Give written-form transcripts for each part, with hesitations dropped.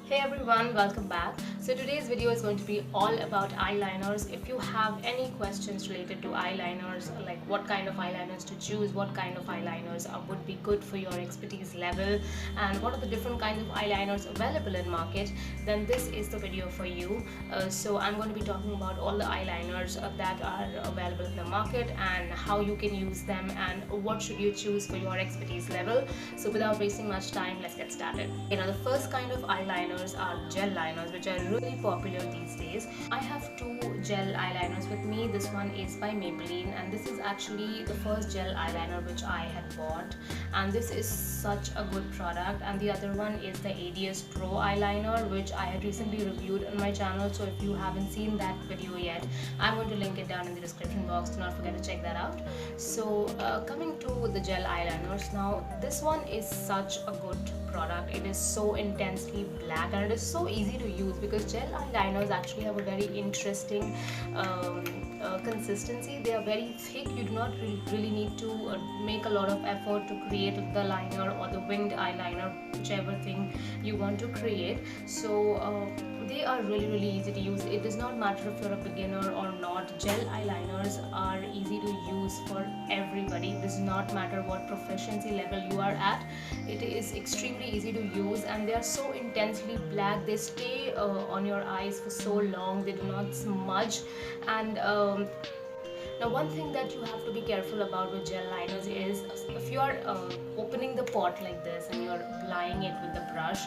Hey everyone, welcome back. So today's video is going to be all about eyeliners. If you have any questions related to eyeliners, like what kind of eyeliners to choose, what kind of eyeliners would be good for your expertise level, and what are the different kinds of eyeliners available in market, then this is the video for you. So I'm going to be talking about all the eyeliners that are available in the market and how you can use them and what should you choose for your expertise level. So without wasting much time, let's get started. The first kind of eyeliners are gel liners, which are really popular these days. I have two gel eyeliners with me. This one is by Maybelline, and this is actually the first gel eyeliner which I had bought, and this is such a good product. And the other one is the ADS Pro eyeliner, which I had recently reviewed on my channel. So if you haven't seen that video yet, I'm going to link it down in the description box. Do not forget to check that out. So coming to the gel eyeliners, now this one is such a good product. It is so intensely black and it is so easy to use because gel eyeliners actually have a very interesting consistency. They are very thick. You do not really need to make a lot of effort to create the liner or the winged eyeliner, whichever thing you want to create. So they are really easy to use. It does not matter if you're a beginner or not. Gel eyeliners are easy to use for everybody. It does not matter what proficiency level you are at. It is extremely easy to use, and they are so intensely black. They stay on your eyes for so long. They do not smudge. And now one thing that you have to be careful about with gel liners is if you are opening the pot like this and you're applying it with the brush,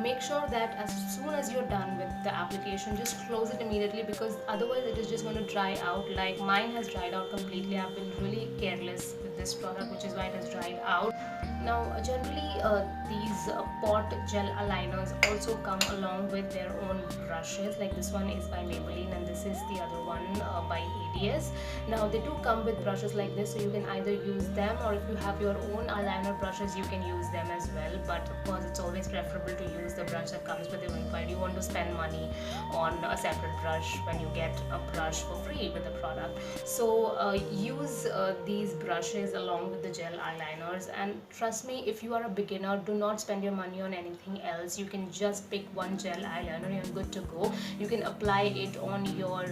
make sure that as soon as you're done with the application, just close it immediately, because otherwise it is just going to dry out. Like mine has dried out completely. I've been really careless with this product, which is why it has dried out. Now generally these pot gel aligners also come along with their own brushes. Like this one is by Maybelline and this is the other one by ADS. Now they do come with brushes like this, so you can either use them, or if you have your own eyeliner brushes, you can use them as well. But of course it's always preferable to use the brush that comes with it. Why do you want to spend money on a separate brush when you get a brush for free with the product? So use these brushes along with the gel eyeliners, and trust me, if you are a beginner, do not spend your money on anything else. You can just pick one gel eyeliner and you're good to go. You can apply it on your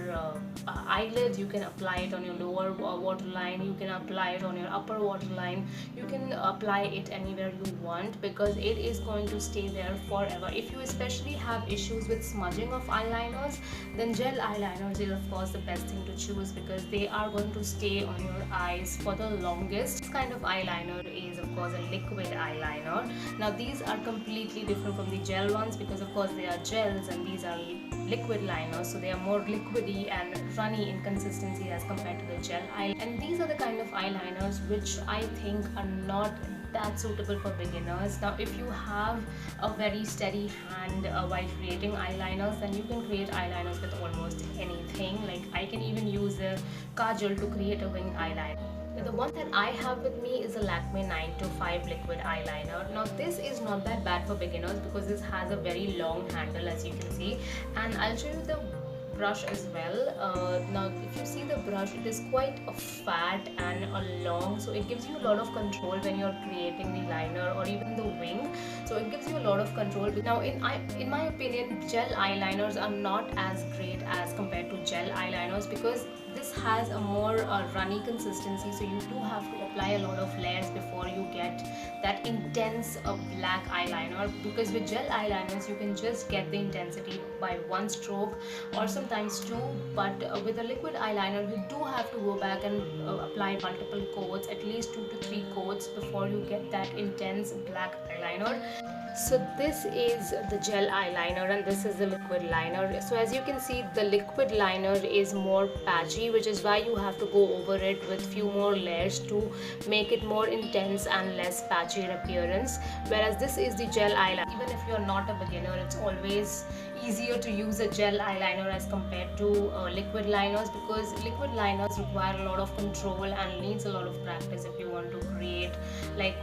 eyelid, you can apply it on your lower waterline, you can apply it on your upper waterline, you can apply it anywhere you want, because it is going to stay there forever. If you especially have issues with smudging of eyeliners, then gel eyeliners is of course the best thing to choose, because they are going to stay on your eyes for the longest. This kind of eyeliner is of course a liquid eyeliner. Now these are completely different from the gel ones, because of course they are gels and these are liquid liners, so they are more liquidy and runny in consistency as compared to the gel eyeliner. And these are the kind of eyeliners which I think are not that suitable for beginners. Now if you have a very steady hand while creating eyeliners, then you can create eyeliners with almost anything. Like I can even use a kajal to create a winged eyeliner. The one that I have with me is a Lakme 925 liquid eyeliner. Now this is not that bad for beginners because this has a very long handle, as you can see, and I'll show you the brush as well. Now if you see the brush, it is quite a fat and a long, so it gives you a lot of control when you're creating the liner or even the wing. So it gives you a lot of control. Now in my opinion, gel eyeliners are not as great as compared to gel eyeliners, because this has a more runny consistency, so you do have to apply a lot of layers before you get that intense black eyeliner. Because with gel eyeliners you can just get the intensity by one stroke or sometimes two, but with a liquid eyeliner you do have to go back and apply multiple coats, at least 2 to 3 coats, before you get that intense black eyeliner. So this is the gel eyeliner and this is the liquid liner. So as you can see, the liquid liner is more patchy, which is why you have to go over it with few more layers to make it more intense and less patchy in appearance. Whereas this is the gel eyeliner. Even if you're not a beginner, it's always easier to use a gel eyeliner as compared to liquid liners, because liquid liners require a lot of control and needs a lot of practice if you want to create like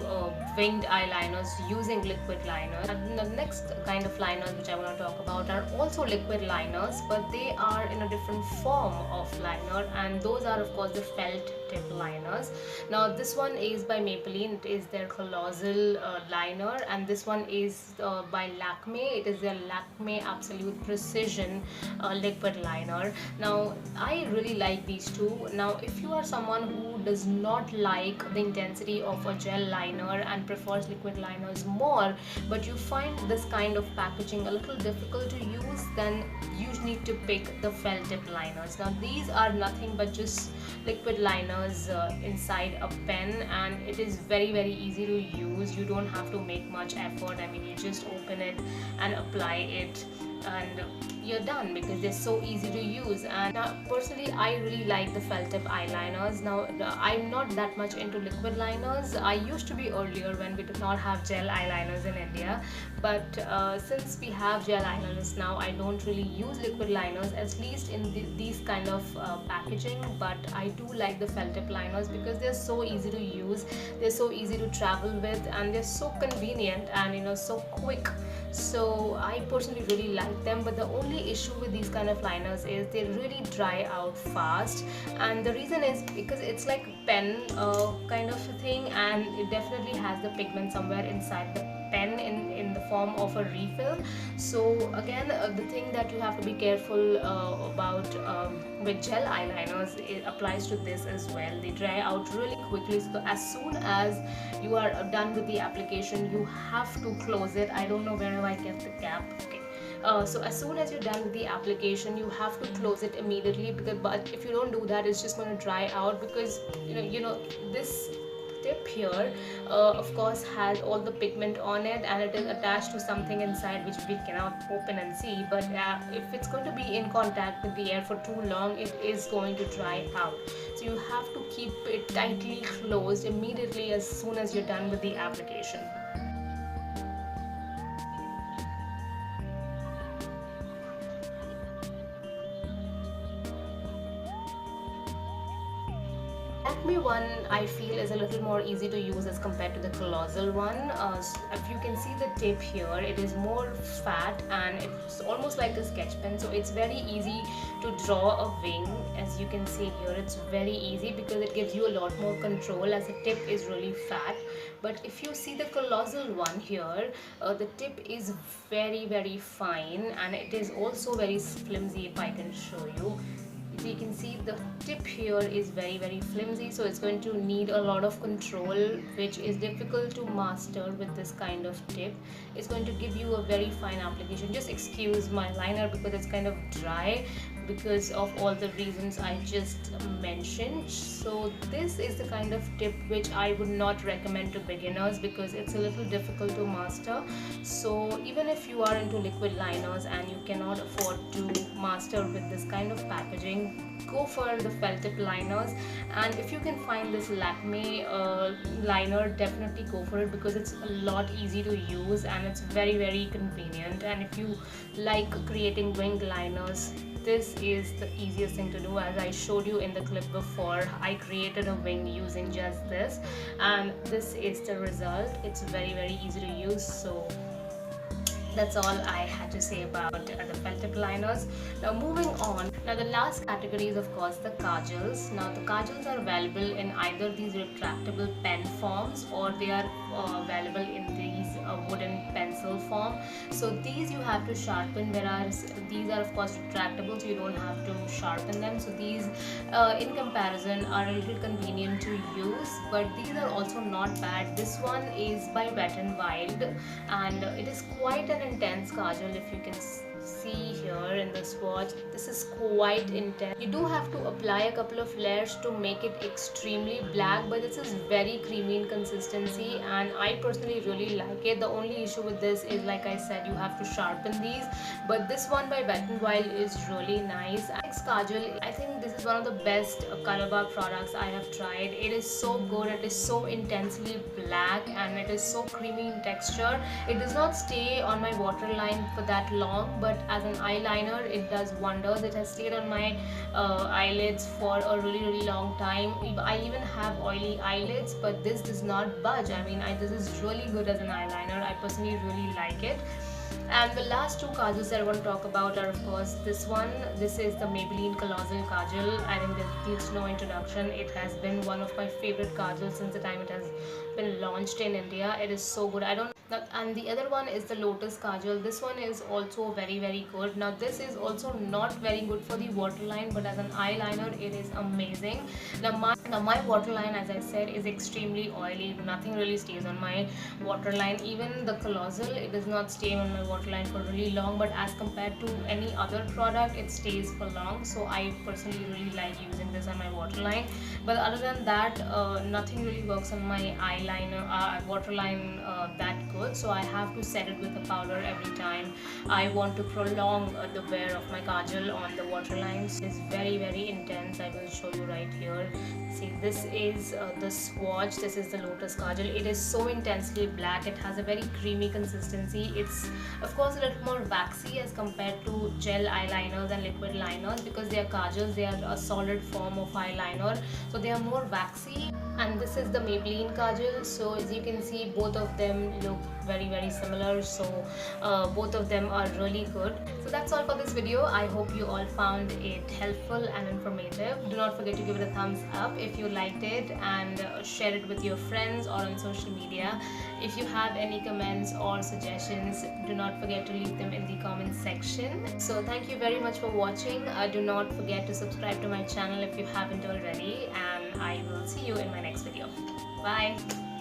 winged eyeliners using liquid liners. liners. And the next kind of liners which I want to talk about are also liquid liners, but they are in a different form of liner, and those are of course the felt tip liners. Now this one is by Maybelline, it is their colossal liner, and this one is by Lakme, it is their Lakme Absolute Precision liquid liner. Now I really like these two. Now if you are someone who does not like the intensity of a gel liner and prefers liquid liners more, but you find this kind of packaging a little difficult to use, then you need to pick the felt tip liners. Now these are nothing but just liquid liners inside a pen, and it is very easy to use. You don't have to make much effort. I mean, you just open it and apply it and you're done, because they're so easy to use. And personally I really like the felt tip eyeliners. Now I'm not that much into liquid liners. I used to be earlier when we did not have gel eyeliners in India, but since we have gel eyeliners now, I don't really use liquid liners, at least in these kind of packaging. But I do like the felt tip liners because they're so easy to use, they're so easy to travel with, and they're so convenient and so quick. So I personally really like them. But the only issue with these kind of liners is they really dry out fast, and the reason is because it's like pen kind of a thing, and it definitely has the pigment somewhere inside the pen in the form of a refill. So again, the thing that you have to be careful about with gel eyeliners, it applies to this as well. They dry out really quickly, so as soon as you are done with the application, you have to close it. I don't know where have I kept the cap. Okay. So as soon as you're done with the application, you have to close it immediately, because but if you don't do that, it's just going to dry out, because this tip here of course has all the pigment on it, and it is attached to something inside which we cannot open and see. But if it's going to be in contact with the air for too long, it is going to dry out. So you have to keep it tightly closed immediately as soon as you're done with the application. Acme one I feel is a little more easy to use as compared to the colossal one. If you can see the tip here, it is more fat and it's almost like a sketch pen, so it's very easy to draw a wing. As you can see here, it's very easy because it gives you a lot more control, as the tip is really fat. But if you see the colossal one here, the tip is very fine, and it is also very flimsy. If I can show you, so you can see the tip here is very flimsy, so it's going to need a lot of control, which is difficult to master with this kind of tip. It's going to give you a very fine application. Just excuse my liner because it's kind of dry because of all the reasons I just mentioned. So this is the kind of tip which I would not recommend to beginners because it's a little difficult to master. So even if you are into liquid liners and you cannot afford to master with this kind of packaging, go for the felt tip liners. And if you can find this Lakme liner, definitely go for it because it's a lot easy to use and it's very convenient. And if you like creating wing liners, this is the easiest thing to do. As I showed you in the clip before, I created a wing using just this, and this is the result. It's very easy to use. So that's all I had to say about the felt tip liners. Now moving on. Now the last category is of course the kajals. Now the kajals are available in either these retractable pen forms or they are available in these wooden pencil form. So these you have to sharpen, whereas these are of course retractable, so you don't have to sharpen them. So these in comparison are a little convenient to use, but these are also not bad. This one is by Wet n Wild and it is quite an intense kajal. If you can see here in the swatch, this is quite intense. You do have to apply a couple of layers to make it extremely black, but this is very creamy in consistency and I personally really like it. The only issue with this is, like I said, you have to sharpen these, but this one by Wet n Wild is really nice. Next kajal, I think this is one of the best color bar products I have tried. It is so good, it is so intensely black, and it is so creamy in texture. It does not stay on my waterline for that long, but as an eyeliner it does wonders. It has stayed on my eyelids for a really long time. I even have oily eyelids, but this does not budge. I mean, this is really good as an eyeliner. I personally really like it. And the last two kajals that I want to talk about are, of course, this one. This is the Maybelline Colossal Kajal. I think that needs no introduction. It has been one of my favorite kajals since the time it has been launched in India. It is so good. I don't. And the other one is the Lotus Kajal. This one is also very good. Now this is also not very good for the waterline, but as an eyeliner it is amazing. Now my waterline, as I said, is extremely oily. Nothing really stays on my waterline. Even the Colossal, it does not stay on my waterline for really long, but as compared to any other product, it stays for long. So I personally really like using this on my waterline. But other than that, nothing really works on my eyeliner waterline that good. So I have to set it with a powder every time I want to prolong the wear of my kajal on the waterlines. It's very intense. I will show you right here. See, this is the swatch. This is the Lotus Kajal. It is so intensely black. It has a very creamy consistency. It's of course a little more waxy as compared to gel eyeliners and liquid liners, because they are kajals. They are a solid form of eyeliner, so they are more waxy. And this is the Maybelline Kajal. So as you can see, both of them look very similar. So both of them are really good. So that's all for this video. I hope you all found it helpful and informative. Do not forget to give it a thumbs up if you liked it, and share it with your friends or on social media. If you have any comments or suggestions, do not forget to leave them in the comment section. So thank you very much for watching. Do not forget to subscribe to my channel if you haven't already, and I will see you in my next video. Bye.